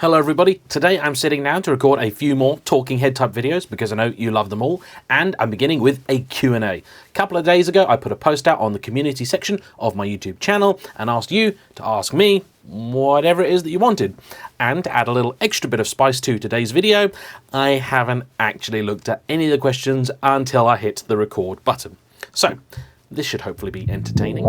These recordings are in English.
Hello everybody, today I'm sitting down to record a few more talking head type videos because I know you love them all, and I'm beginning with a Q&A. A couple of days ago I put a post out on the community section of my YouTube channel and asked you to ask me whatever it is that you wanted. And to add a little extra bit of spice to today's video, I haven't actually looked at any of the questions until I hit the record button. So this should hopefully be entertaining.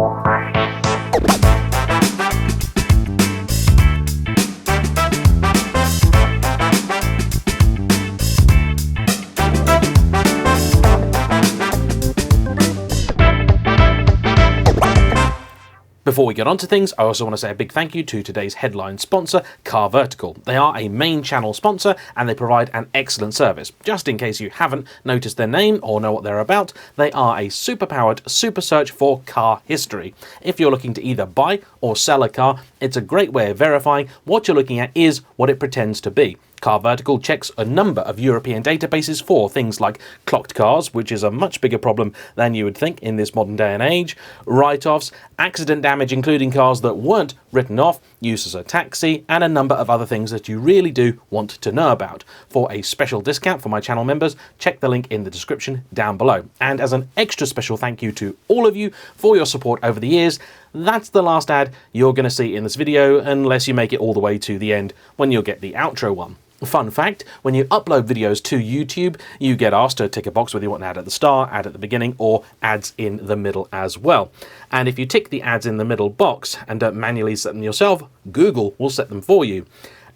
Before we get on to things, I also want to say a big thank you to today's headline sponsor, CarVertical. They are a main channel sponsor and they provide an excellent service. Just in case you haven't noticed their name or know what they're about, they are a super-powered super search for car history. If you're looking to either buy or sell a car, it's a great way of verifying what you're looking at is what it pretends to be. CarVertical checks a number of European databases for things like clocked cars, which is a much bigger problem than you would think in this modern day and age, write-offs, accident damage including cars that weren't written off, use as a taxi, and a number of other things that you really do want to know about. For a special discount for my channel members, check the link in the description down below. And as an extra special thank you to all of you for your support over the years, that's the last ad you're going to see in this video unless you make it all the way to the end when you'll get the outro one. Fun fact, when you upload videos to YouTube, you get asked to tick a box whether you want an ad at the start, ad at the beginning, or ads in the middle as well. And if you tick the ads in the middle box and don't manually set them yourself, Google will set them for you.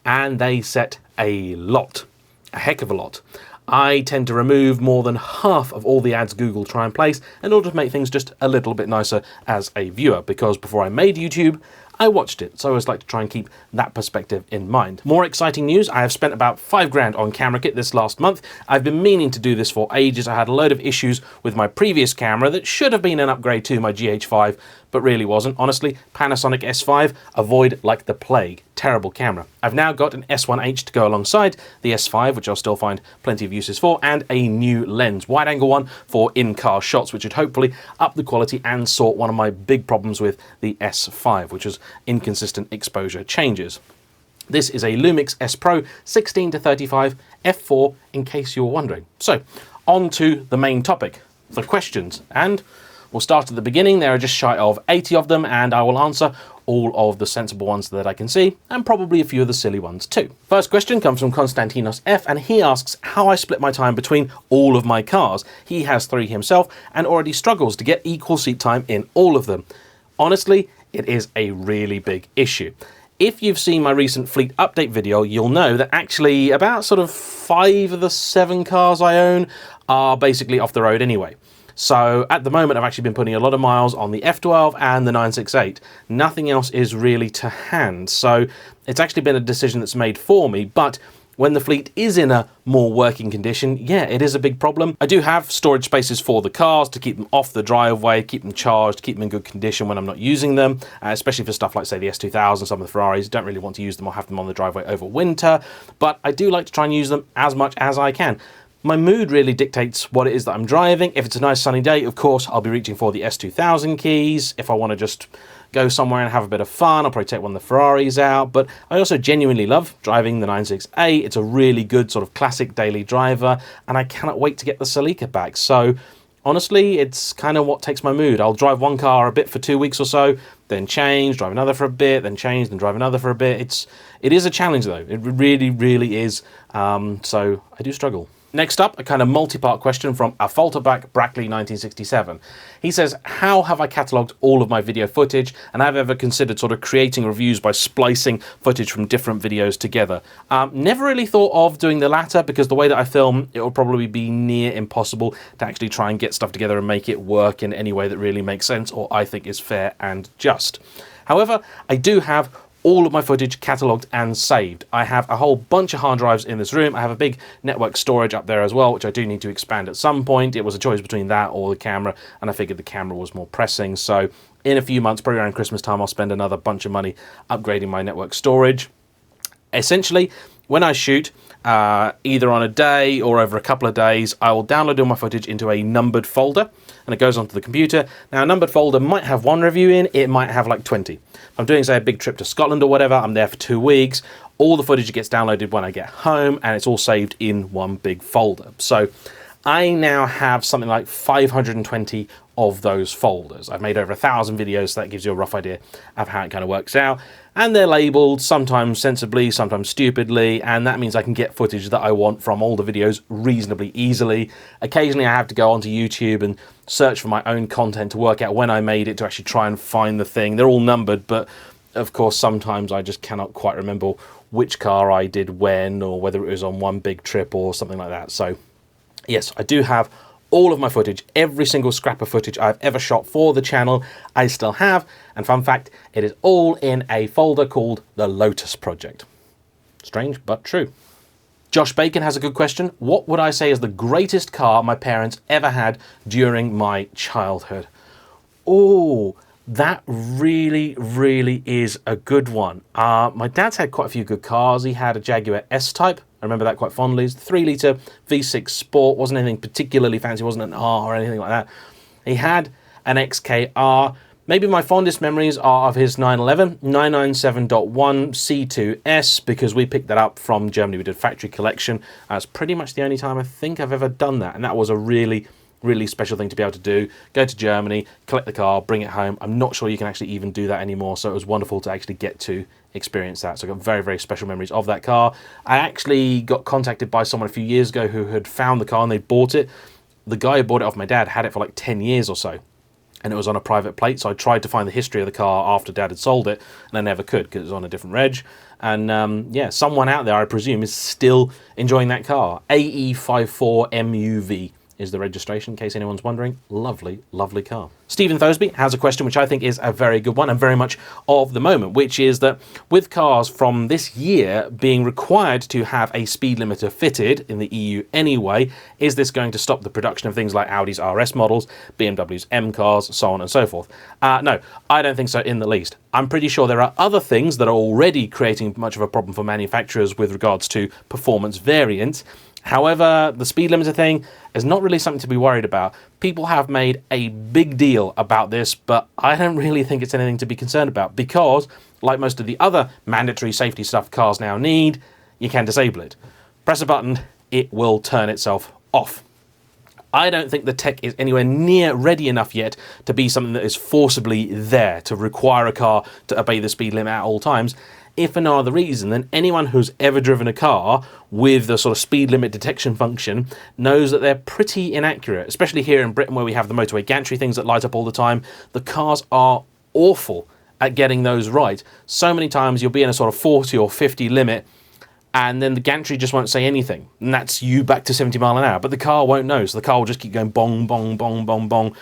And they set a lot, a heck of a lot. I tend to remove more than half of all the ads Google try and place in order to make things just a little bit nicer as a viewer, because before I made YouTube, I watched it, so I always like to try and keep that perspective in mind. More exciting news, I have spent about $5 on camera kit this last month. I've been meaning to do this for ages. I had a load of issues with my previous camera that should have been an upgrade to my GH5, but really wasn't. Honestly, Panasonic S5, avoid like the plague. Terrible camera. I've now got an S1H to go alongside the S5, which I'll still find plenty of uses for, and a new lens, wide angle one for in-car shots, which would hopefully up the quality and sort one of my big problems with the S5, which was inconsistent exposure changes. This is a Lumix S Pro 16-35 f4, in case you're wondering. So, on to the main topic, the questions, and we'll start at the beginning. There are just shy of 80 of them, and I will answer all of the sensible ones that I can see, and probably a few of the silly ones too. First question comes from Konstantinos F, and he asks how I split my time between all of my cars. He has 3 himself and already struggles to get equal seat time in all of them. Honestly, it is a really big issue. If you've seen my recent fleet update video, you'll know that actually about sort of 5 of the 7 cars I own are basically off the road anyway. So at the moment I've actually been putting a lot of miles on the F12 and the 968. Nothing else is really to hand. So it's actually been a decision that's made for me, but when the fleet is in a more working condition, yeah, it is a big problem. I do have storage spaces for the cars to keep them off the driveway, keep them charged, keep them in good condition when I'm not using them, especially for stuff like, say, the S2000, some of the Ferraris. Don't really want to use them or have them on the driveway over winter, but I do like to try and use them as much as I can. My mood really dictates what it is that I'm driving. If it's a nice sunny day, of course, I'll be reaching for the S2000 keys. If I want to just go somewhere and have a bit of fun, I'll probably take one of the Ferraris out. But I also genuinely love driving the 968. It's a really good sort of classic daily driver, and I cannot wait to get the Celica back. So honestly, it's kind of what takes my mood. I'll drive one car a bit for 2 weeks or so, then change, drive another for a bit, then change, then drive another for a bit. It is a challenge though. It really, really is. So I do struggle. Next up, a kind of multi-part question from Afalterback Brackley 1967. He says, how have I catalogued all of my video footage, and have I ever considered sort of creating reviews by splicing footage from different videos together? Never really thought of doing the latter, because the way that I film, it will probably be near impossible to actually try and get stuff together and make it work in any way that really makes sense or I think is fair and just. However, I do have all of my footage catalogued and saved. I have a whole bunch of hard drives in this room. I have a big network storage up there as well, which I do need to expand at some point. It was a choice between that or the camera, and I figured the camera was more pressing. So in a few months, probably around Christmas time, I'll spend another bunch of money upgrading my network storage. Essentially, when I shoot, either on a day or over a couple of days, I will download all my footage into a numbered folder. and it goes onto the computer. Now, a numbered folder might have one review in, it might have like 20. If I'm doing, say, a big trip to Scotland or whatever, I'm there for 2 weeks, all the footage gets downloaded when I get home, and it's all saved in one big folder. So I now have something like 520 of those folders. I've made over 1,000 videos, so that gives you a rough idea of how it kind of works out. And they're labeled, sometimes sensibly, sometimes stupidly, and that means I can get footage that I want from all the videos reasonably easily. Occasionally I have to go onto YouTube and search for my own content to work out when I made it, to actually try and find the thing. They're all numbered, but of course sometimes I just cannot quite remember which car I did when, or whether it was on one big trip or something like that. So yes, I do have all of my footage, every single scrap of footage I've ever shot for the channel, I still have. And fun fact, it is all in a folder called the Lotus Project. Strange, but true. Josh Bacon has a good question. What would I say is the greatest car my parents ever had during my childhood? Oh, that really, really is a good one. My dad's had quite a few good cars. He had a Jaguar S-Type. I remember that quite fondly. It's 3-litre V6 Sport. Wasn't anything particularly fancy. Wasn't an R or anything like that. He had an XKR. Maybe my fondest memories are of his 911 997.1 C2S, because we picked that up from Germany. We did factory collection. That's pretty much the only time I think I've ever done that. And that was a really special thing to be able to do. Go to Germany, collect the car, bring it home. I'm not sure you can actually even do that anymore, so it was wonderful to actually get to experience that. So I got very special memories of that car. I actually got contacted by someone a few years ago who had found the car and they bought it. The guy who bought it off my dad had it for like 10 years or so, and it was on a private plate. So I tried to find the history of the car after Dad had sold it, and I never could because it was on a different reg. And yeah, someone out there, I presume, is still enjoying that car. AE54MUV is the registration, in case anyone's wondering. Lovely car. Stephen Thosby has a question which I think is a very good one and very much of the moment, which is that with cars from this year being required to have a speed limiter fitted in the EU anyway, is this going to stop the production of things like Audi's RS models, BMW's M cars, so on and so forth? No, I don't think so in the least. I'm pretty sure there are other things that are already creating much of a problem for manufacturers with regards to performance variants. However, the speed limiter thing is not really something to be worried about. People have made a big deal about this, but I don't really think it's anything to be concerned about, because, like most of the other mandatory safety stuff cars now need, you can disable it. Press a button, it will turn itself off. I don't think the tech is anywhere near ready enough yet to be something that is forcibly there to require a car to obey the speed limit at all times. If for no other reason than anyone who's ever driven a car with the sort of speed limit detection function knows that they're pretty inaccurate, especially here in Britain where we have the motorway gantry things that light up all the time. The cars are awful at getting those right. So many times you'll be in a sort of 40 or 50 limit, and then the gantry just won't say anything, and that's you back to 70 mile an hour, but the car won't know, so the car will just keep going bong, bong, bong, bong, bong.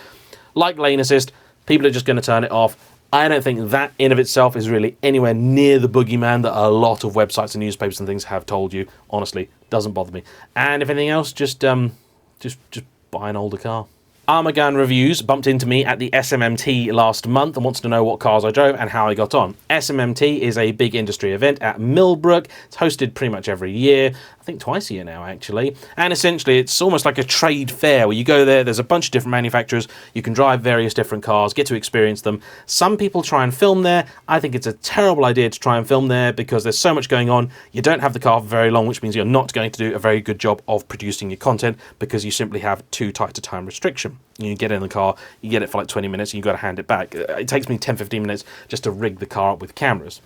Like lane assist, people are just going to turn it off. I don't think that in of itself is really anywhere near the boogeyman that a lot of websites and newspapers and things have told you. Honestly, doesn't bother me. And if anything else, just buy an older car. Armagan Reviews bumped into me at the SMMT last month and wants to know what cars I drove and how I got on. SMMT is a big industry event at Millbrook. It's hosted pretty much every year. I think twice a year now, actually. And essentially, it's almost like a trade fair where you go there, there's a bunch of different manufacturers, you can drive various different cars, get to experience them. Some people try and film there. I think it's a terrible idea to try and film there because there's so much going on. You don't have the car for very long, which means you're not going to do a very good job of producing your content because you simply have too tight a time restriction. You get in the car, you get it for like 20 minutes, and you've got to hand it back. It takes me 10-15 minutes just to rig the car up with cameras.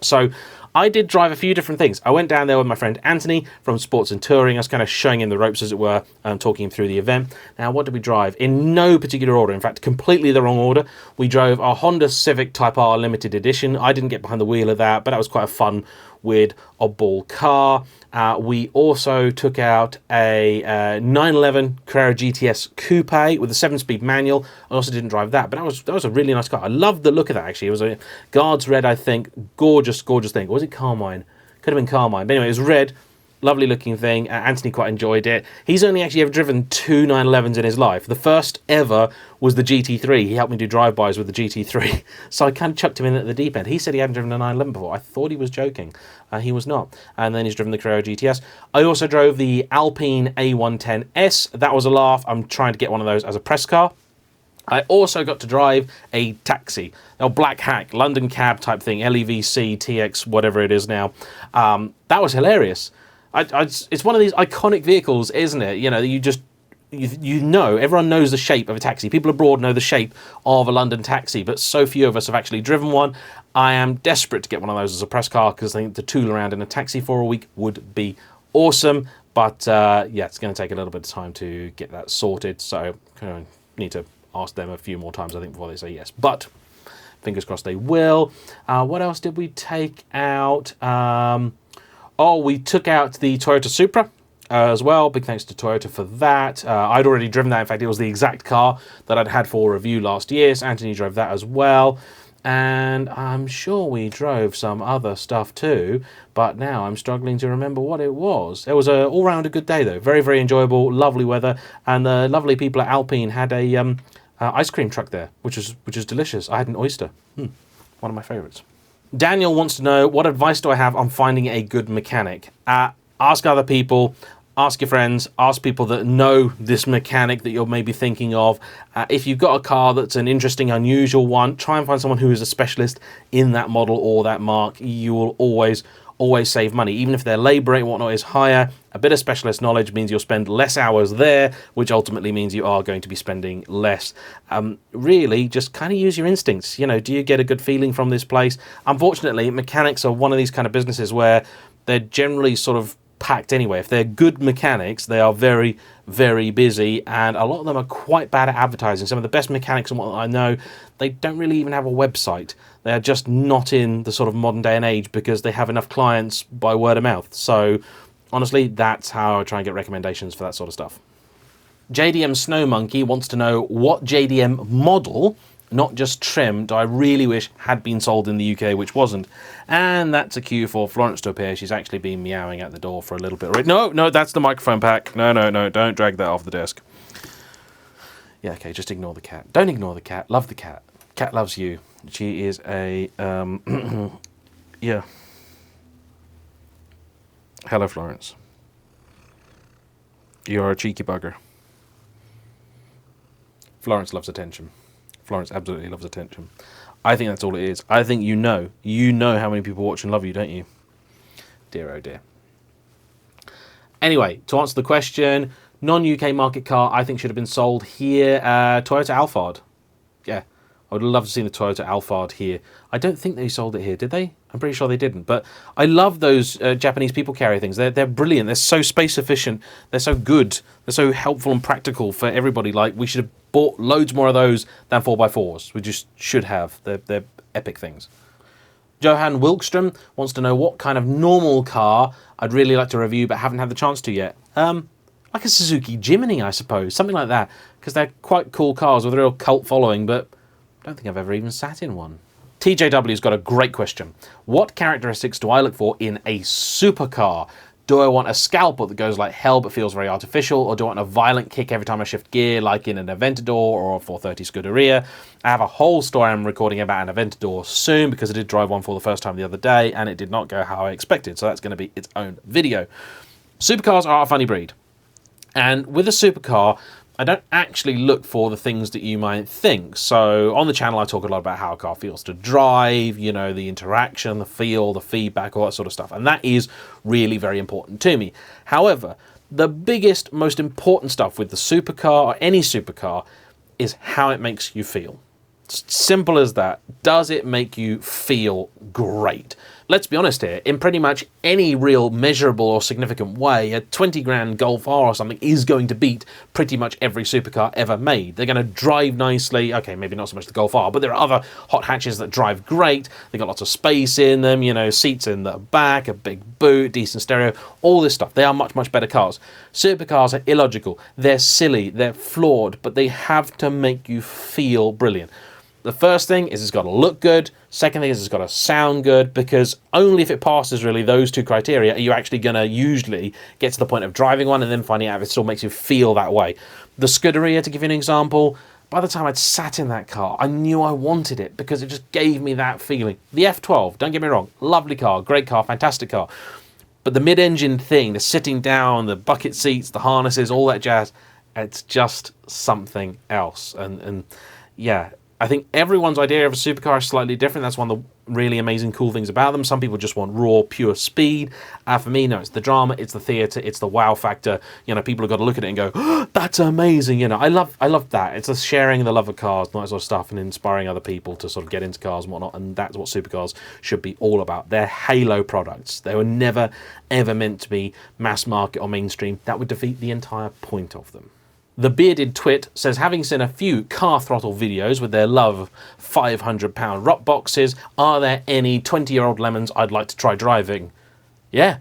So I did drive a few different things. I went down there with my friend Anthony from Sports and Touring. I was kind of showing him the ropes, as it were, talking him through the event. Now, what did we drive? In no particular order. In fact, completely the wrong order. We drove our Honda Civic Type R Limited Edition. I didn't get behind the wheel of that, but that was quite a fun, weird, oddball car. We also took out a 911 Carrera GTS Coupe with a 7-speed manual. I also didn't drive that, but that was a really nice car. I loved the look of that, actually. It was a Guards Red, I think. Gorgeous thing. Or was it Carmine? Could have been Carmine. But anyway, it was red. lovely looking thing. Anthony quite enjoyed it. He's only actually ever driven 2 911s in his life. The first ever was the GT3. He helped me do drive-bys with the GT3. So I kind of chucked him in at the deep end. He said he hadn't driven a 911 before. I thought he was joking. He was not. And then he's driven the Carrera GTS. I also drove the Alpine A110S. That was a laugh. I'm trying to get one of those as a press car. I also got to drive a taxi, a black hack, London cab type thing, LEVC, TX, whatever it is now. That was hilarious. It's one of these iconic vehicles, isn't it? You know, you know, everyone knows the shape of a taxi. People abroad know the shape of a London taxi, but so few of us have actually driven one. I am desperate to get one of those as a press car because I think to tool around in a taxi for a week would be awesome. But yeah, it's going to take a little bit of time to get that sorted. So I need to ask them a few more times, I think, before they say yes. But fingers crossed they will. What else did we take out? We took out the Toyota Supra as well. Big thanks to Toyota for that. I'd already driven that. In fact, it was the exact car that I'd had for review last year. So Anthony drove that as well. And I'm sure we drove some other stuff too, but now I'm struggling to remember what it was. It was an all-round a good day though. Very, very enjoyable, lovely weather, and the lovely people at Alpine had a ice cream truck there, which is delicious. I had an oyster. One of my favourites. Daniel wants to know, what advice do I have on finding a good mechanic? Ask other people. Ask your friends, ask people that know this mechanic that you're maybe thinking of. If you've got a car that's an interesting, unusual one, try and find someone who is a specialist in that model or that mark. You will always save money. Even if their labour rate and whatnot is higher, a bit of specialist knowledge means you'll spend less hours there, which ultimately means you are going to be spending less. Really, just kind of use your instincts. You know, do you get a good feeling from this place? Unfortunately, mechanics are one of these kind of businesses where they're generally sort of packed anyway. If they're good mechanics, they are very, very busy, and a lot of them are quite bad at advertising. Some of the best mechanics and what I know, they don't really even have a website. They are just not in the sort of modern day and age because they have enough clients by word of mouth. So honestly, that's how I try and get recommendations for that sort of stuff. JDM Snow Monkey wants to know what JDM model, not just trim, do I really wish had been sold in the UK, which wasn't. And that's a cue for Florence to appear. She's actually been meowing at the door for a little bit. No, that's the microphone pack. No, don't drag that off the desk. Yeah, okay, just ignore the cat. Don't ignore the cat. Love the cat. Cat loves you. She is a, yeah. Hello, Florence. You're a cheeky bugger. Florence loves attention. Florence absolutely loves attention. I think that's all it is. I think you know how many people watch and love you, don't you? Dear oh dear. Anyway, to answer the question, non-UK market car I think should have been sold here. Toyota Alphard. Yeah, I would love to see the Toyota Alphard here. I don't think they sold it here, did they? I'm pretty sure they didn't. But I love those Japanese people carrier things. They're brilliant. They're so space efficient. They're so good. They're so helpful and practical for everybody. Like, we should have bought loads more of those than 4x4s. We just should have. They're epic things. Johan Wilkstrom wants to know what kind of normal car I'd really like to review but haven't had the chance to yet. Like a Suzuki Jimny, I suppose. Something like that. Because they're quite cool cars with a real cult following, but I don't think I've ever even sat in one. TJW's got a great question. What characteristics do I look for in a supercar? Do I want a scalper that goes like hell but feels very artificial, or do I want a violent kick every time I shift gear like in an Aventador or a 430 Scuderia? I have a whole story I'm recording about an Aventador soon because I did drive one for the first time the other day and it did not go how I expected, so that's going to be its own video. Supercars are a funny breed. And with a supercar, I don't actually look for the things that you might think. So on the channel, I talk a lot about how a car feels to drive, you know, the interaction, the feel, the feedback, all that sort of stuff. And that is really very important to me. However, the biggest, most important stuff with the supercar or any supercar is how it makes you feel. It's simple as that. Does it make you feel great? Let's be honest here, in pretty much any real measurable or significant way, a 20 grand Golf R or something is going to beat pretty much every supercar ever made. They're going to drive nicely. Okay, maybe not so much the Golf R, but there are other hot hatches that drive great. They've got lots of space in them, you know, seats in the back, a big boot, decent stereo, all this stuff. They are much, much better cars. Supercars are illogical. They're silly. They're flawed, but they have to make you feel brilliant. The first thing is it's got to look good. Second thing is it's got to sound good, because only if it passes really those two criteria are you actually going to usually get to the point of driving one and then finding out if it still makes you feel that way. The Scuderia, to give you an example, by the time I'd sat in that car, I knew I wanted it because it just gave me that feeling. The F12, don't get me wrong, lovely car, great car, fantastic car. But the mid-engine thing, the sitting down, the bucket seats, the harnesses, all that jazz, it's just something else. And yeah, I think everyone's idea of a supercar is slightly different. That's one of the really amazing, cool things about them. Some people just want raw, pure speed. For me, no, it's the drama, it's the theatre, it's the wow factor. You know, people have got to look at it and go, oh, that's amazing. You know, I love that. It's a sharing the love of cars and that sort of stuff, and inspiring other people to sort of get into cars and whatnot. And that's what supercars should be all about. They're halo products. They were never, ever meant to be mass market or mainstream. That would defeat the entire point of them. The Bearded Twit says, having seen a few car throttle videos with their love of £500 rock boxes, are there any 20-year-old lemons I'd like to try driving? Yeah,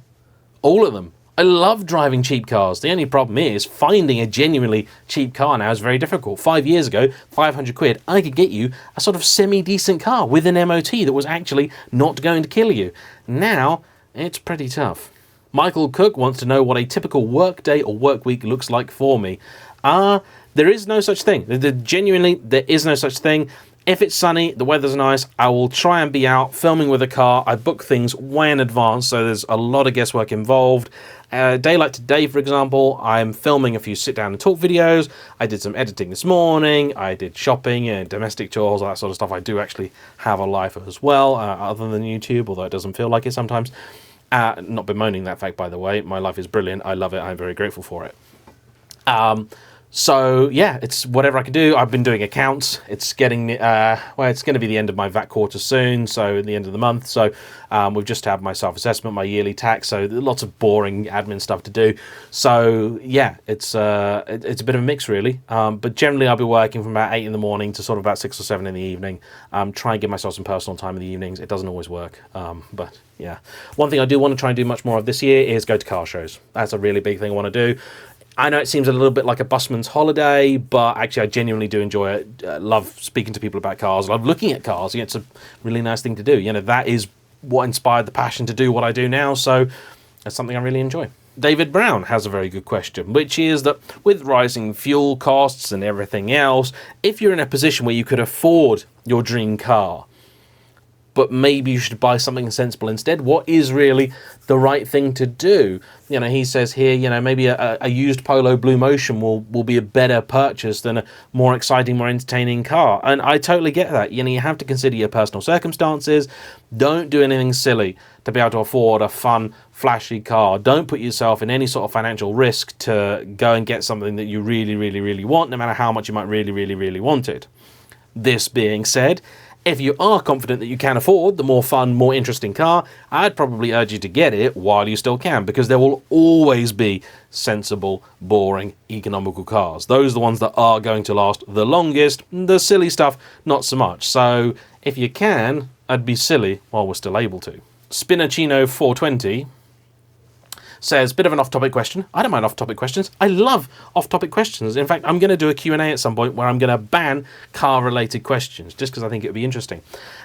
all of them. I love driving cheap cars. The only problem is finding a genuinely cheap car now is very difficult. 5 years ago, 500 quid, I could get you a sort of semi-decent car with an MOT that was actually not going to kill you. Now, it's pretty tough. Michael Cook wants to know what a typical work day or work week looks like for me. There is no such thing. Genuinely, there is no such thing. If it's sunny, the weather's nice, I will try and be out filming with a car. I book things way in advance, so there's a lot of guesswork involved. Day like today, for example, I'm filming a few sit-down and talk videos. I did some editing this morning. I did shopping and domestic chores, all that sort of stuff. I do actually have a life as well, other than YouTube, although it doesn't feel like it sometimes. Not bemoaning that fact, by the way. My life is brilliant. I love it. I'm very grateful for it. So yeah, it's whatever I can do. I've been doing accounts. It's getting it's going to be the end of my VAT quarter soon, so at the end of the month. So we've just had my self-assessment, my yearly tax. So lots of boring admin stuff to do. So yeah, it's a bit of a mix really. But generally, I'll be working from about 8 in the morning to sort of about 6 or 7 in the evening. Try and give myself some personal time in the evenings. It doesn't always work, but yeah. One thing I do want to try and do much more of this year is go to car shows. That's a really big thing I want to do. I know it seems a little bit like a busman's holiday, but actually I genuinely do enjoy it. Love speaking to people about cars. Love looking at cars. It's a really nice thing to do. You know, that is what inspired the passion to do what I do now. So that's something I really enjoy. David Brown has a very good question, which is that with rising fuel costs and everything else, if you're in a position where you could afford your dream car, but maybe you should buy something sensible instead, what is really the right thing to do? You know, he says here, you know, maybe a used Polo Blue Motion will be a better purchase than a more exciting, more entertaining car. And I totally get that. You know, you have to consider your personal circumstances. Don't do anything silly to be able to afford a fun, flashy car. Don't put yourself in any sort of financial risk to go and get something that you really, really, really want, no matter how much you might really, really, really want it. This being said, if you are confident that you can afford the more fun, more interesting car, I'd probably urge you to get it while you still can, because there will always be sensible, boring, economical cars. Those are the ones that are going to last the longest. The silly stuff, not so much. So if you can, I'd be silly while we're still able to. Spinacino 420 says, bit of an off-topic question. I don't mind off-topic questions. I love off-topic questions. In fact, I'm going to do a Q&A at some point where I'm going to ban car-related questions, just because I think it would be interesting.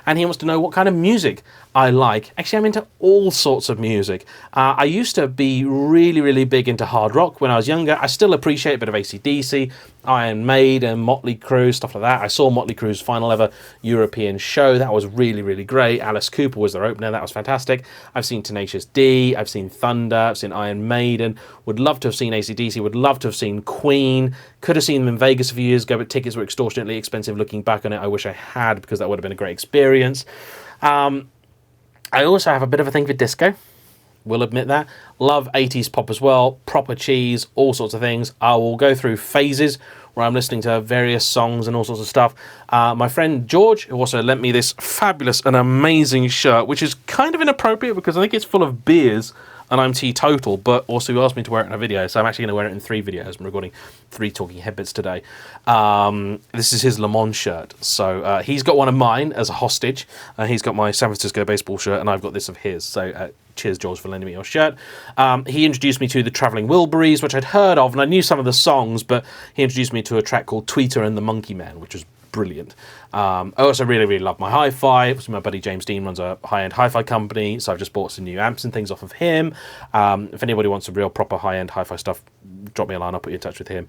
And he wants to know what kind of music I like. Actually, I'm into all sorts of music. I used to be really, really big into hard rock when I was younger. I still appreciate a bit of AC/DC, Iron Maiden, Motley Crue, stuff like that. I saw Motley Crue's final ever European show. That was really, really great. Alice Cooper was their opener. That was fantastic. I've seen Tenacious D. I've seen Thunder. I've seen Iron Maiden. Would love to have seen AC/DC. Would love to have seen Queen. Could have seen them in Vegas a few years ago, but tickets were extortionately expensive. Looking back on it, I wish I had, because that would have been a great experience. I also have a bit of a thing for disco. Will admit that. Love 80s pop as well. Proper cheese, all sorts of things. I will go through phases where I'm listening to various songs and all sorts of stuff. My friend George, who also lent me this fabulous and amazing shirt, which is kind of inappropriate because I think it's full of beers and I'm teetotal, but also he asked me to wear it in a video, so I'm actually going to wear it in 3 videos. I'm recording 3 Talking Headbits today. This is his Le Mans shirt. So he's got one of mine as a hostage. He's got my San Francisco baseball shirt, and I've got this of his. So cheers, George, for lending me your shirt. He introduced me to the Travelling Wilburys, which I'd heard of, and I knew some of the songs, but he introduced me to a track called Tweeter and the Monkey Man, which was brilliant. I also really love my hi-fi. My buddy James Dean runs a high-end hi-fi company, so I've just bought some new amps and things off of him. If anybody wants some real proper high-end hi-fi stuff, drop me a line, I'll put you in touch with him.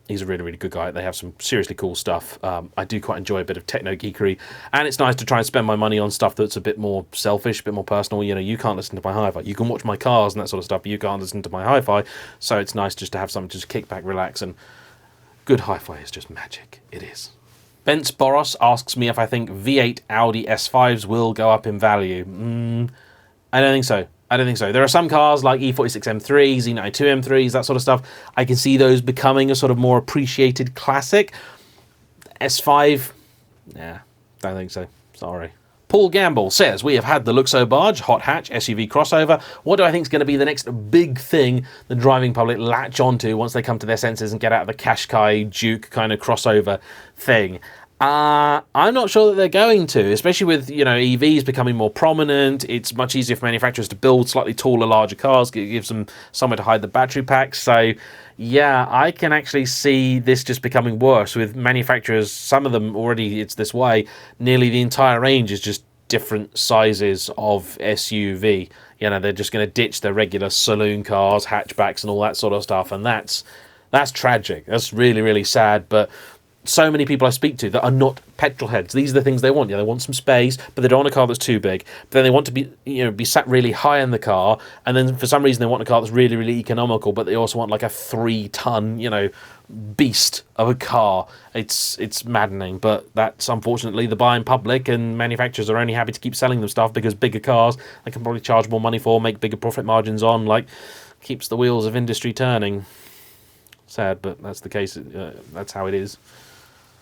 He's a really good guy. They have some seriously cool stuff. I do quite enjoy a bit of techno geekery, and it's nice to try and spend my money on stuff that's a bit more selfish, a bit more personal. You know, you can't listen to my hi-fi. You can watch my cars and that sort of stuff, but you can't listen to my hi-fi. So it's nice just to have something to just kick back, relax, and good hi-fi is just magic. It is. Bence Boros asks me if I think V8 Audi S5s will go up in value. I don't think so. I don't think so. There are some cars like E46 M3, Z92 M3s, that sort of stuff. I can see those becoming a sort of more appreciated classic. S5, yeah, don't think so. Sorry. Paul Gamble says, we have had the Luxo Barge, hot hatch, SUV crossover. What do I think is going to be the next big thing the driving public latch onto once they come to their senses and get out of the Qashqai Duke kind of crossover thing? I'm not sure that they're going to, especially with, you know, EVs becoming more prominent. It's much easier for manufacturers to build slightly taller, larger cars. It gives them somewhere to hide the battery packs. So, yeah, I can actually see this just becoming worse with manufacturers. Some of them already, it's this way. Nearly the entire range is just different sizes of SUV. You know, they're just going to ditch their regular saloon cars, hatchbacks, and all that sort of stuff. And that's tragic. That's really sad. But so many people I speak to that are not petrol heads. These are the things they want. Yeah, they want some space, but they don't want a car that's too big. But then they want to be sat really high in the car, and then for some reason they want a car that's really economical, but they also want like a 3-ton, beast of a car. It's maddening, but that's unfortunately the buying public, and manufacturers are only happy to keep selling them stuff because bigger cars they can probably charge more money for, make bigger profit margins on, like keeps the wheels of industry turning. Sad, but that's the case. That's how it is.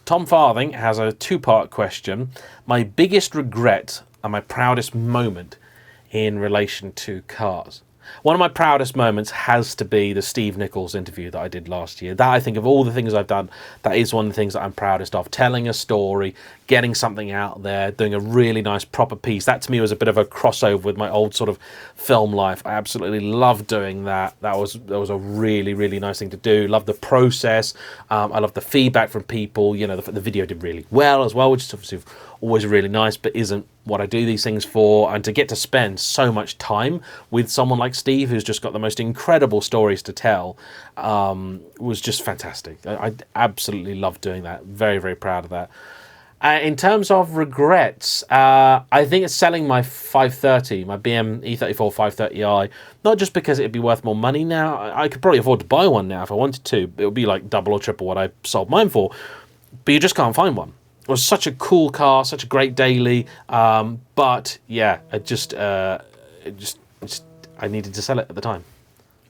Tom Farthing has a 2-part question. My biggest regret and my proudest moment in relation to cars. One of my proudest moments has to be the Steve Nichols interview that I did last year. That, I think, of all the things I've done, that is one of the things that I'm proudest of. Telling a story, getting something out there, doing a really nice proper piece. That to me was a bit of a crossover with my old sort of film life. I absolutely loved doing that. That was a really nice thing to do. Loved the process. I loved the feedback from people. The video did really well as well, which is obviously always really nice, but isn't what I do these things for. And to get to spend so much time with someone like Steve, who's just got the most incredible stories to tell, was just fantastic. I absolutely loved doing that. Very proud of that. In terms of regrets, I think it's selling my 530, my BM E34 530i, not just because it'd be worth more money now. I could probably afford to buy one now if I wanted to. It would be like double or triple what I sold mine for, but you just can't find one. It was such a cool car, such a great daily, but yeah, I needed to sell it at the time.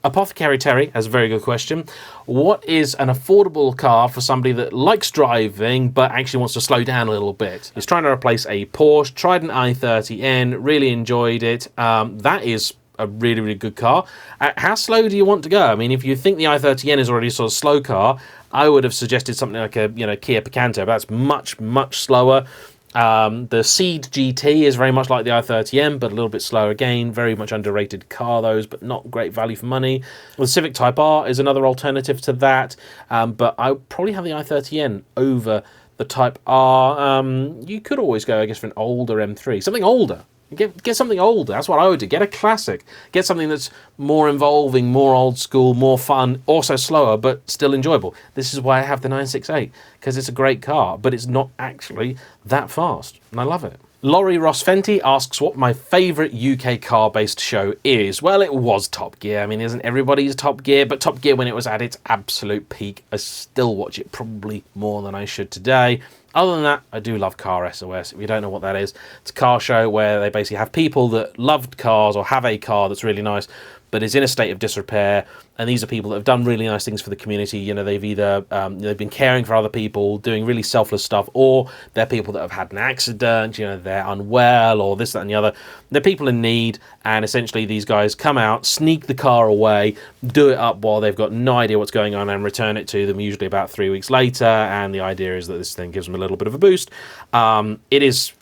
Apothecary Terry has a very good question. What is an affordable car for somebody that likes driving but actually wants to slow down a little bit? He's trying to replace a Porsche, tried an i30N, really enjoyed it. That is a really good car. How slow do you want to go? I mean, if you think the i30N is already a sort of slow car, I would have suggested something like a Kia Picanto, but that's much slower. The Ceed GT is very much like the i30M, but a little bit slower again. Very much underrated car, those, but not great value for money. The Civic Type R is another alternative to that, but I would probably have the i30N over the Type R. You could always go, I guess, for an older M3, something older. Get something older. That's what I would do. Get a classic. Get something that's more involving, more old school, more fun, also slower, but still enjoyable. This is why I have the 968, because it's a great car, but it's not actually that fast, and I love it. Laurie Ross Fenty asks what my favourite UK car-based show is. Well, it was Top Gear. I mean, isn't everybody's Top Gear? But Top Gear, when it was at its absolute peak, I still watch it probably more than I should today. Other than that, I do love Car SOS. If you don't know what that is, it's a car show where they basically have people that loved cars or have a car that's really nice, but is in a state of disrepair. And these are people that have done really nice things for the community. They've either they've been caring for other people, doing really selfless stuff, or they're people that have had an accident. They're unwell, or this, that, and the other. They're people in need, and essentially these guys come out, sneak the car away, do it up while they've got no idea what's going on, and return it to them usually about 3 weeks later. And the idea is that this thing gives them a little bit of a boost. It is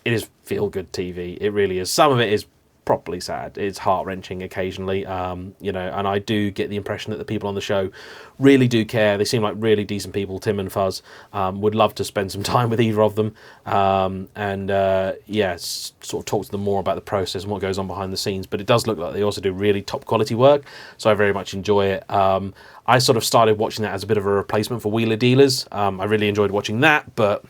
feel-good TV. It really is. Some of it is properly sad. It's heart-wrenching occasionally, you know, and I do get the impression that the people on the show really do care. They seem like really decent people. Tim and Fuzz would love to spend some time with either of them, yeah, sort of talk to them more about the process and what goes on behind the scenes. But it does look like they also do really top quality work, so I very much enjoy it. I sort of started watching that as a bit of a replacement for Wheeler Dealers. I really enjoyed watching that, but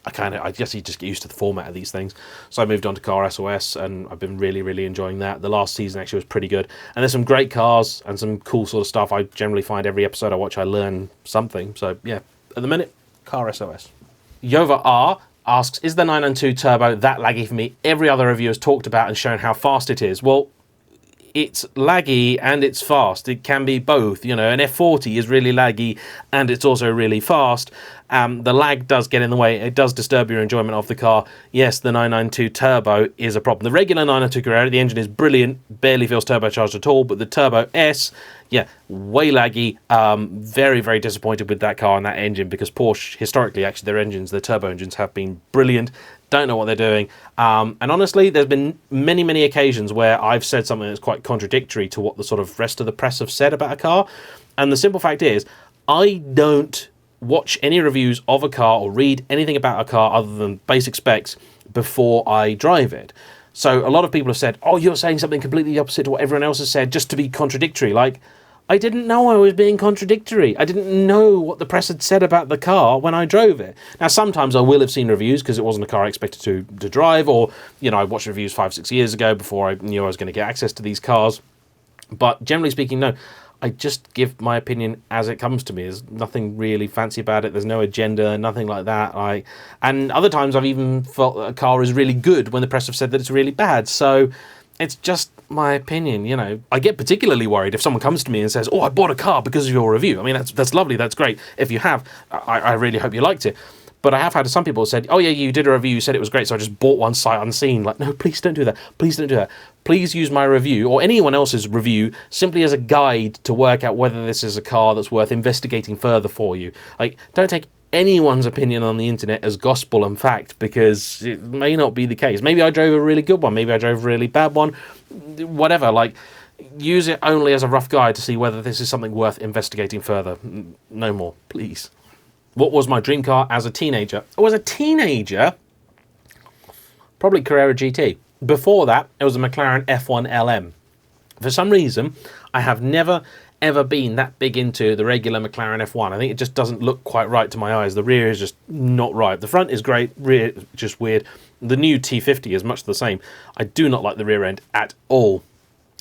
I guess you just get used to the format of these things. So I moved on to Car SOS, and I've been really enjoying that. The last season actually was pretty good, and there's some great cars and some cool sort of stuff. I generally find every episode I watch I learn something. So yeah, at the minute, Car SOS. Yova R asks, is the 992 Turbo that laggy for me? Every other review has talked about and shown how fast it is. Well, it's laggy and it's fast. It can be both. You know, an F40 is really laggy and it's also really fast. The lag does get in the way. It does disturb your enjoyment of the car. Yes, the 992 Turbo is a problem. The regular 992 Carrera, the engine is brilliant, barely feels turbocharged at all, but the Turbo S, yeah, way laggy. Very disappointed with that car and that engine, because Porsche, historically, actually, their engines, their turbo engines, have been brilliant. Don't know what they're doing. And honestly, there's been many occasions where I've said something that's quite contradictory to what the sort of rest of the press have said about a car. And the simple fact is, I don't watch any reviews of a car or read anything about a car other than basic specs before I drive it. So a lot of people have said, oh, you're saying something completely opposite to what everyone else has said just to be contradictory. Like, I didn't know I was being contradictory. I didn't know what the press had said about the car when I drove it. Now, sometimes I will have seen reviews because it wasn't a car I expected to drive, or, you know, I watched reviews 5-6 years ago before I knew I was going to get access to these cars. But generally speaking, no. I just give my opinion as it comes to me. There's nothing really fancy about it. There's no agenda, nothing like that. And other times I've even felt that a car is really good when the press have said that it's really bad. So it's just my opinion, you know. I get particularly worried if someone comes to me and says, oh, I bought a car because of your review. I mean, that's lovely, that's great. If you have, I really hope you liked it. But I have had some people said, oh yeah, you did a review, you said it was great, so I just bought one sight unseen. Like, no, please don't do that. Please don't do that. Please use my review, or anyone else's review, simply as a guide to work out whether this is a car that's worth investigating further for you. Like, don't take anyone's opinion on the internet as gospel and fact, because it may not be the case. Maybe I drove a really good one, maybe I drove a really bad one, whatever. Like, use it only as a rough guide to see whether this is something worth investigating further. No more, please. What was my dream car as a teenager? Oh, as a teenager, probably Carrera GT. Before that, it was a McLaren F1 LM. For some reason, I have never, ever been that big into the regular McLaren F1. I think it just doesn't look quite right to my eyes. The rear is just not right. The front is great, rear is just weird. The new T50 is much the same. I do not like the rear end at all.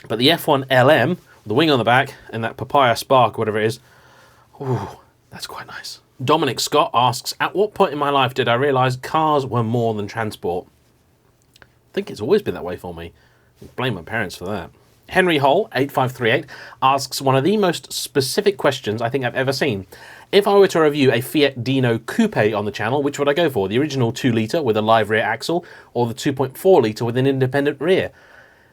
But the F1 LM, the wing on the back, and that papaya spark, whatever it is, ooh, that's quite nice. Dominic Scott asks, at what point in my life did I realise cars were more than transport? I think it's always been that way for me. I blame my parents for that. Henry Hole, 8538, asks one of the most specific questions I think I've ever seen. If I were to review a Fiat Dino Coupe on the channel, which would I go for? The original 2-litre with a live rear axle, or the 2.4-litre with an independent rear?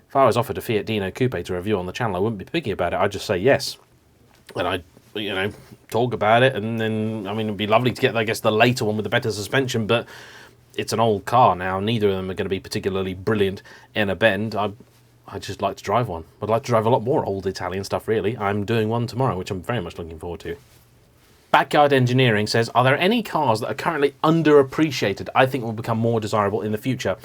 If I was offered a Fiat Dino Coupe to review on the channel, I wouldn't be picky about it. I'd just say yes. And I'd, you know, talk about it, and then, I mean, it'd be lovely to get, I guess, the later one with the better suspension, but it's an old car now. Neither of them are going to be particularly brilliant in a bend. I'd just like to drive one. I'd like to drive a lot more old Italian stuff, really. I'm doing one tomorrow, which I'm very much looking forward to. Backyard Engineering says, are there any cars that are currently underappreciated I think will become more desirable in the future?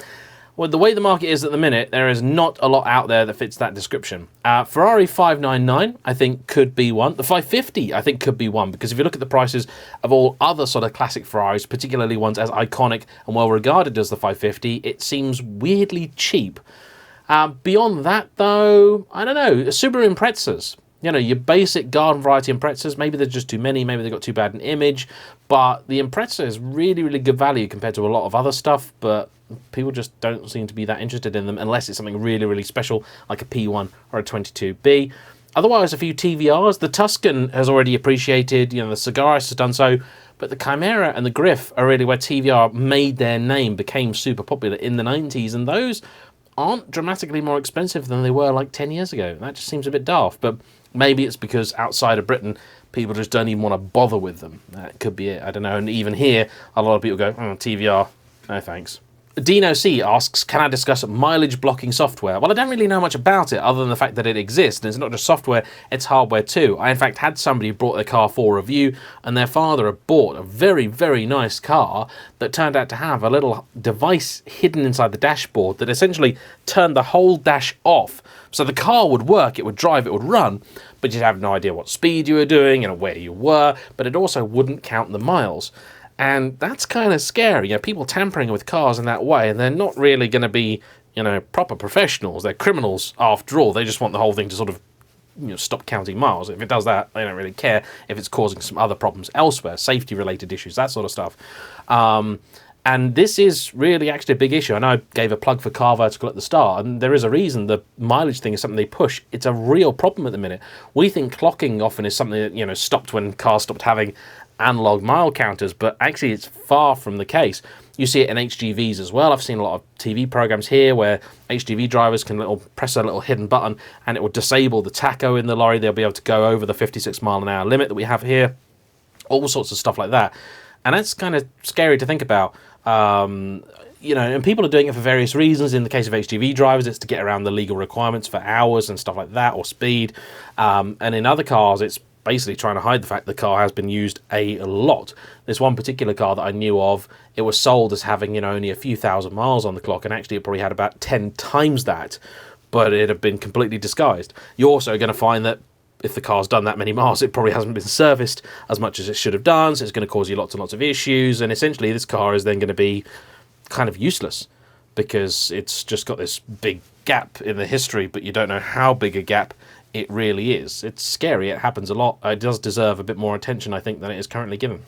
Well, the way the market is at the minute, there is not a lot out there that fits that description. Ferrari 599, I think, could be one. The 550, I think, could be one, because if you look at the prices of all other sort of classic Ferraris, particularly ones as iconic and well regarded as the 550, it seems weirdly cheap. Beyond that, though, I don't know, Subaru Imprezas. You know, your basic garden variety Imprezas, maybe there's just too many, maybe they've got too bad an image, but the Impreza is really good value compared to a lot of other stuff, but people just don't seem to be that interested in them unless it's something really special, like a P1 or a 22B. Otherwise, a few TVRs. The Tuscan has already appreciated, you know, the Sagaris has done so, but the Chimera and the Griff are really where TVR made their name, became super popular in the 90s, and those aren't dramatically more expensive than they were like 10 years ago. That just seems a bit daft, but maybe it's because outside of Britain, people just don't even want to bother with them. That could be it, I don't know. And even here, a lot of people go, TVR, no thanks. Dino C asks, can I discuss mileage blocking software? Well, I don't really know much about it other than the fact that it exists, and it's not just software, it's hardware too. I in fact had somebody who brought their car for review, and their father had bought a very, very nice car that turned out to have a little device hidden inside the dashboard that essentially turned the whole dash off. So the car would work, it would drive, it would run, but you'd have no idea what speed you were doing and where you were, but it also wouldn't count the miles. And that's kind of scary. You know, people tampering with cars in that way, and they're not really going to be, you know, proper professionals. They're criminals after all. They just want the whole thing to sort of, you know, stop counting miles. If it does that, they don't really care if it's causing some other problems elsewhere, safety-related issues, that sort of stuff. And this is really actually a big issue. I know I gave a plug for CarVertical at the start, and there is a reason. The mileage thing is something they push. It's a real problem at the minute. We think clocking often is something that, you know, stopped when cars stopped having analog mile counters, but actually it's far from the case. You see it in HGVs as well. I've seen a lot of TV programs here where HGV drivers can press a little hidden button and it will disable the tacho in the lorry. They'll be able to go over the 56 mile an hour limit that we have here. All sorts of stuff like that. And that's kind of scary to think about. You know, and people are doing it for various reasons. In the case of HGV drivers, it's to get around the legal requirements for hours and stuff like that, or speed. And in other cars, it's basically trying to hide the fact the car has been used a lot. This one particular car that I knew of, it was sold as having, you know, only a few thousand miles on the clock, and actually it probably had about 10 times that, but it had been completely disguised. You're also going to find that if the car's done that many miles, it probably hasn't been serviced as much as it should have done, so it's going to cause you lots and lots of issues, and essentially this car is then going to be kind of useless because it's just got this big gap in the history, but you don't know how big a gap it really is. It's scary, it happens a lot. It does deserve a bit more attention, I think, than it is currently given.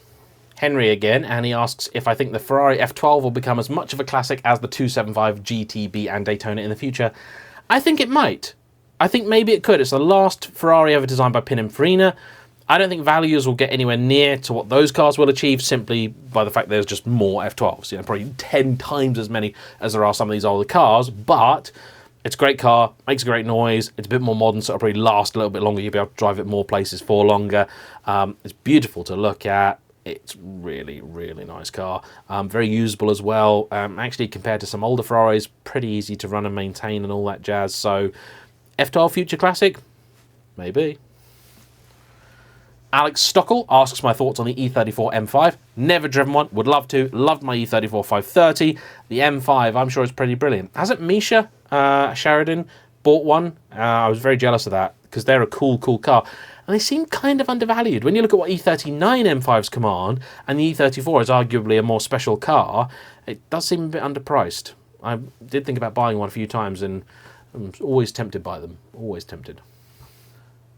Henry again, and he asks if I think the Ferrari F12 will become as much of a classic as the 275 GTB and Daytona in the future. I think it might. I think maybe it could. It's the last Ferrari ever designed by Pininfarina. I don't think values will get anywhere near to what those cars will achieve simply by the fact there's just more F12s. You know, probably 10 times as many as there are some of these older cars, but it's a great car, makes a great noise, it's a bit more modern, so it'll probably last a little bit longer, you'll be able to drive it more places for longer. It's beautiful to look at, it's really, really nice car. Very usable as well. Actually, compared to some older Ferraris, pretty easy to run and maintain and all that jazz. So, F12 Future Classic? Maybe. Alex Stockel asks my thoughts on the E34 M5. Never driven one, would love to. Loved my E34 530. The M5, I'm sure it's pretty brilliant. Hasn't Misha Sheridan bought one? I was very jealous of that because they're a cool car. And they seem kind of undervalued. When you look at what E39 M5s command, and the E34 is arguably a more special car, it does seem a bit underpriced. I did think about buying one a few times and I'm always tempted by them. Always tempted.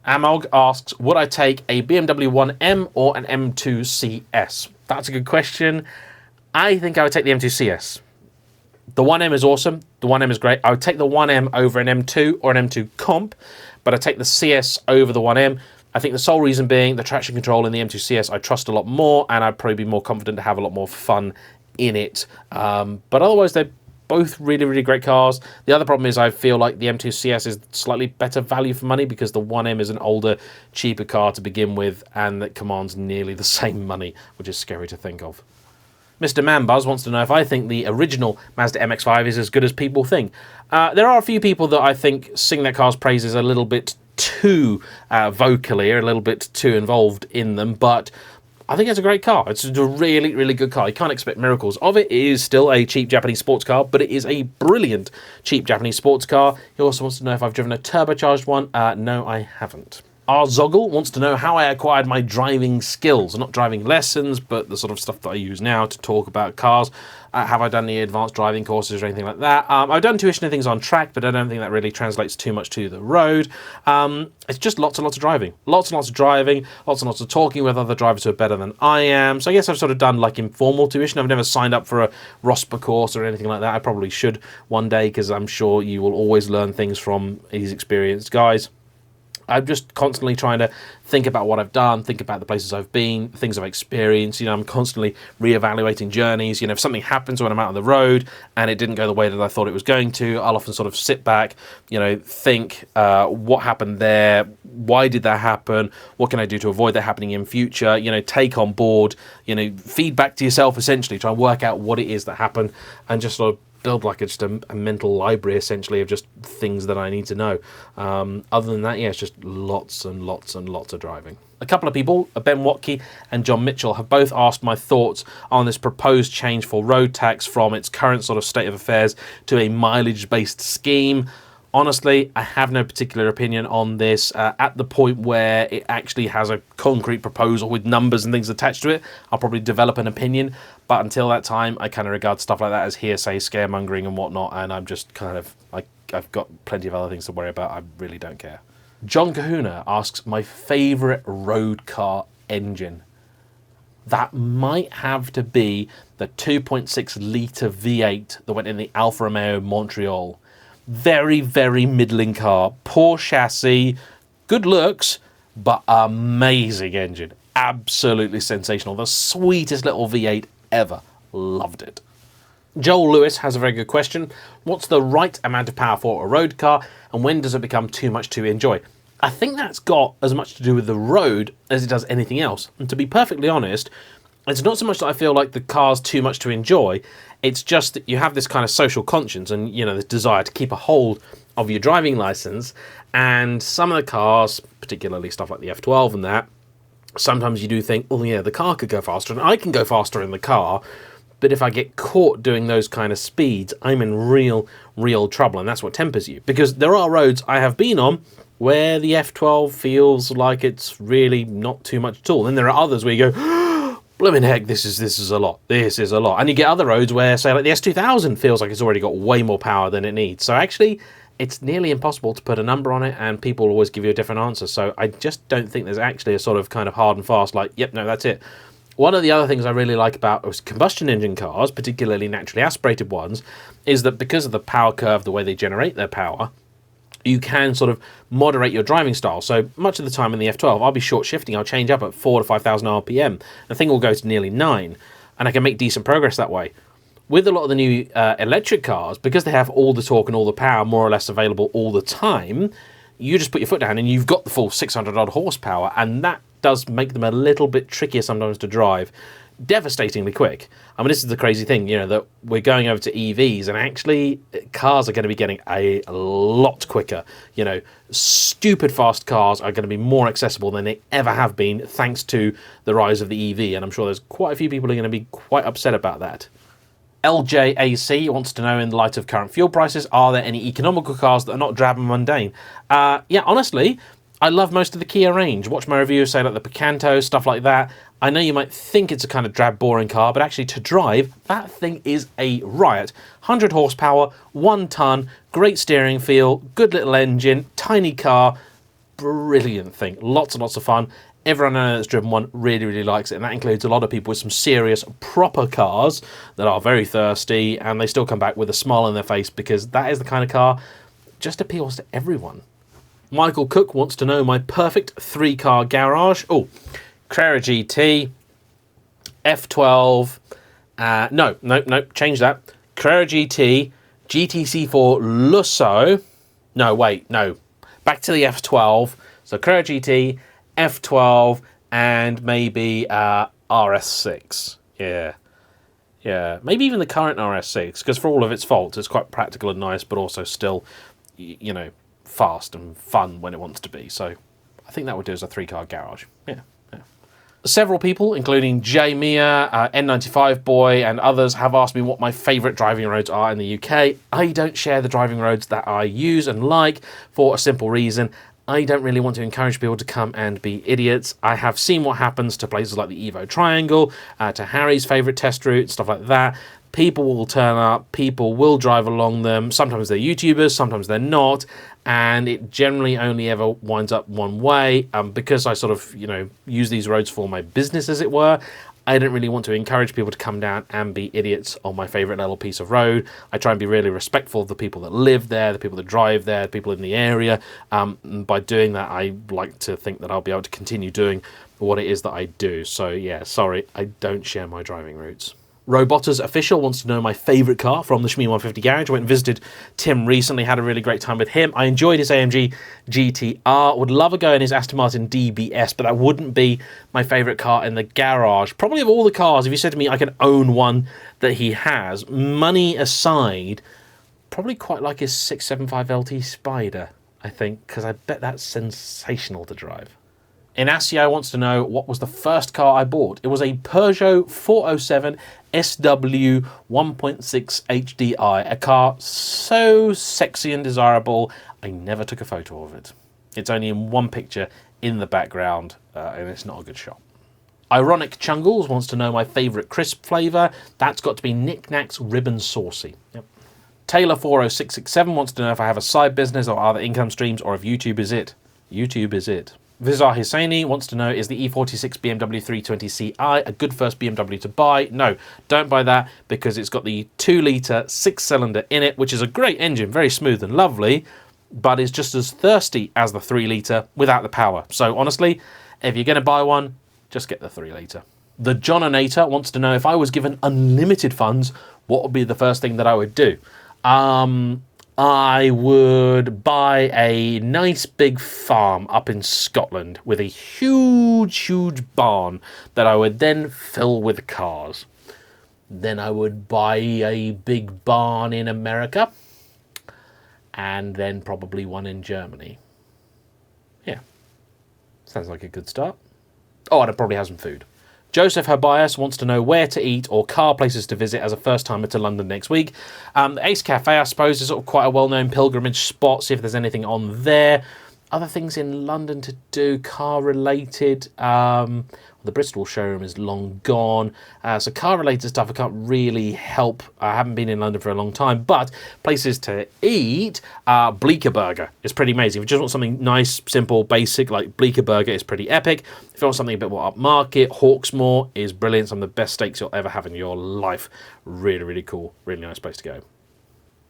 Amog asks, would I take a BMW 1M or an M2 CS? That's a good question. I think I would take the M2 CS. The 1M is awesome. The 1M is great. I would take the 1M over an M2 or an M2 comp, but I'd take the CS over the 1M. I think the sole reason being the traction control in the M2 CS I trust a lot more, and I'd probably be more confident to have a lot more fun in it. But otherwise, they're both really, really great cars. The other problem is I feel like the M2 CS is slightly better value for money because the 1M is an older, cheaper car to begin with, and that commands nearly the same money, which is scary to think of. Mr. Manbuzz wants to know if I think the original Mazda MX5 is as good as people think. There are a few people that I think sing that car's praises a little bit too vocally, or a little bit too involved in them, but I think it's a great car. It's a really, really good car. You can't expect miracles of it. It is still a cheap Japanese sports car, but it is a brilliant cheap Japanese sports car. He also wants to know if I've driven a turbocharged one. No, I haven't. R. Zoggle wants to know how I acquired my driving skills. Not driving lessons, but the sort of stuff that I use now to talk about cars. Have I done any advanced driving courses or anything like that? I've done tuition and things on track, but I don't think that really translates too much to the road. It's just lots and lots of driving. Lots and lots of driving, lots and lots of talking with other drivers who are better than I am. So I guess I've sort of done like informal tuition. I've never signed up for a RoadStr course or anything like that. I probably should one day because I'm sure you will always learn things from these experienced guys. I'm just constantly trying to think about what I've done, think about the places I've been, things I've experienced. You know, I'm constantly reevaluating journeys. You know, if something happens when I'm out on the road and it didn't go the way that I thought it was going to, I'll often sort of sit back, you know, think what happened there, why did that happen? What can I do to avoid that happening in future? You know, take on board, you know, feedback to yourself, essentially, try and work out what it is that happened, and just sort of build like just a mental library, essentially, of just things that I need to know. Other than that, yeah, it's just lots and lots and lots of driving. A couple of people, Ben Watke and John Mitchell, have both asked my thoughts on this proposed change for road tax from its current sort of state of affairs to a mileage-based scheme. Honestly, I have no particular opinion on this. At the point where it actually has a concrete proposal with numbers and things attached to it, I'll probably develop an opinion. But until that time, I kind of regard stuff like that as hearsay, scaremongering and whatnot, and I'm just kind of, I've got plenty of other things to worry about. I really don't care. John Kahuna asks my favourite road car engine. That might have to be the 2.6 litre V8 that went in the Alfa Romeo Montreal. Very, very middling car. Poor chassis, good looks, but amazing engine. Absolutely sensational. The sweetest little V8 ever. Loved it. Joel Lewis has a very good question. What's the right amount of power for a road car, and when does it become too much to enjoy? I think that's got as much to do with the road as it does anything else. And to be perfectly honest, it's not so much that I feel like the car's too much to enjoy. It's just that you have this kind of social conscience and, you know, this desire to keep a hold of your driving license. And some of the cars, particularly stuff like the F12 and that, sometimes you do think, oh yeah, the car could go faster and I can go faster in the car. But if I get caught doing those kind of speeds, I'm in real trouble. And that's what tempers you. Because there are roads I have been on where the F12 feels like it's really not too much at all. Then there are others where you go, blooming heck, this is a lot. This is a lot. And you get other roads where, say, like the S2000 feels like it's already got way more power than it needs. So actually, it's nearly impossible to put a number on it, and people will always give you a different answer. So I just don't think there's actually a sort of kind of hard and fast, like, yep, no, that's it. One of the other things I really like about combustion engine cars, particularly naturally aspirated ones, is that because of the power curve, the way they generate their power, you can sort of moderate your driving style. So much of the time in the F12, I'll be short shifting, I'll change up at 4,000 to 5,000 RPM. The thing will go to nearly 9, and I can make decent progress that way. With a lot of the new electric cars, because they have all the torque and all the power more or less available all the time, you just put your foot down and you've got the full 600 odd horsepower, and that does make them a little bit trickier sometimes to drive. Devastatingly quick. I mean, this is the crazy thing, you know, that we're going over to EVs, and actually cars are going to be getting a lot quicker. You know, stupid fast cars are going to be more accessible than they ever have been, thanks to the rise of the EV, and I'm sure there's quite a few people who are going to be quite upset about that. LJAC wants to know, in the light of current fuel prices, are there any economical cars that are not drab and mundane? Yeah, honestly, I love most of the Kia range. Watch my reviews, say like the Picanto, stuff like that. I know you might think it's a kind of drab, boring car, but actually to drive, that thing is a riot. 100 horsepower, 1 ton, great steering feel, good little engine, tiny car, brilliant thing. Lots and lots of fun. Everyone I know that's driven one really likes it, and that includes a lot of people with some serious, proper cars that are very thirsty, and they still come back with a smile on their face, because that is the kind of car that just appeals to everyone. Michael Cook wants to know my perfect 3-car garage. Oh, Carrera GT, F12, no, change that. Carrera GT, GTC4 Lusso, back to the F12. So Carrera GT, F12, and maybe RS6. Yeah, maybe even the current RS6, because for all of its faults, it's quite practical and nice, but also still, you know, fast and fun when it wants to be. So I think that would do as a 3-car garage. Yeah. Several people, including Jay Mia, N95 Boy, and others, have asked me what my favourite driving roads are in the UK. I don't share the driving roads that I use and like, for a simple reason. I don't really want to encourage people to come and be idiots. I have seen what happens to places like the Evo Triangle, to Harry's favourite test route, stuff like that. People will turn up, people will drive along them. Sometimes they're YouTubers, sometimes they're not, and it generally only ever winds up one way. Because I sort of, you know, use these roads for my business, as it were, I don't really want to encourage people to come down and be idiots on my favourite little piece of road. I try and be really respectful of the people that live there, the people that drive there, the people in the area. And by doing that, I like to think that I'll be able to continue doing what it is that I do. So yeah, sorry, I don't share my driving routes. Robotters Official wants to know my favourite car from the Shmee 150 garage. I went and visited Tim recently, had a really great time with him. I enjoyed his AMG GTR. Would love a go in his Aston Martin DBS, but that wouldn't be my favourite car in the garage. Probably of all the cars, if you said to me I can own one that he has, money aside, probably quite like his 675 LT Spider, I think, because I bet that's sensational to drive. Inacio wants to know what was the first car I bought. It was a Peugeot 407 SW 1.6 HDI, a car so sexy and desirable, I never took a photo of it. It's only in one picture in the background, and it's not a good shot. Ironic Chungles wants to know my favourite crisp flavour. That's got to be Knick Knack's Ribbon Saucy. Yep. Taylor 40667 wants to know if I have a side business or other income streams, or if YouTube is it. YouTube is it. Vizar Hussaini wants to know, is the E46 BMW 320ci a good first BMW to buy? No, don't buy that, because it's got the 2-litre 6-cylinder in it, which is a great engine, very smooth and lovely, but it's just as thirsty as the 3-litre without the power. So honestly, if you're going to buy one, just get the 3-litre. The Johnonator wants to know, if I was given unlimited funds, what would be the first thing that I would do? I would buy a nice big farm up in Scotland with a huge barn that I would then fill with cars. Then I would buy a big barn in America, and then probably one in Germany. Yeah, sounds like a good start. Oh, and I'd probably have some food. Joseph Herbias wants to know where to eat or car places to visit as a first-timer to London next week. The Ace Cafe, I suppose, is sort of quite a well-known pilgrimage spot. See if there's anything on there. Other things in London to do, car-related. The Bristol showroom is long gone. So car-related stuff I can't really help. I haven't been in London for a long time. But places to eat, Bleecker Burger is pretty amazing. If you just want something nice, simple, basic, like Bleecker Burger is pretty epic. If you want something a bit more upmarket, Hawksmoor is brilliant. Some of the best steaks you'll ever have in your life. Really, really cool. Really nice place to go.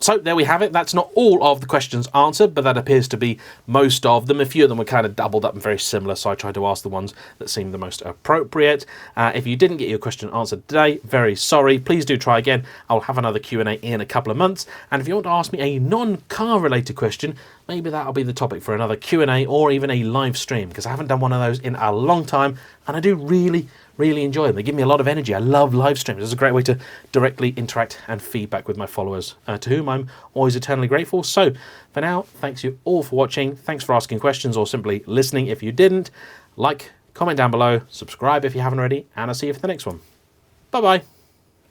So there we have it. That's not all of the questions answered, but that appears to be most of them. A few of them were kind of doubled up and very similar, so I tried to ask the ones that seemed the most appropriate. If you didn't get your question answered today, very sorry. Please do try again. I'll have another Q&A in a couple of months. And if you want to ask me a non-car related question, maybe that'll be the topic for another Q&A or even a live stream, because I haven't done one of those in a long time, and I do really enjoy them. They give me a lot of energy. I love live streams. It's a great way to directly interact and feedback with my followers, to whom I'm always eternally grateful. So for now, thanks you all for watching. Thanks for asking questions or simply listening if you didn't. Like, comment down below, subscribe if you haven't already, and I'll see you for the next one. Bye-bye.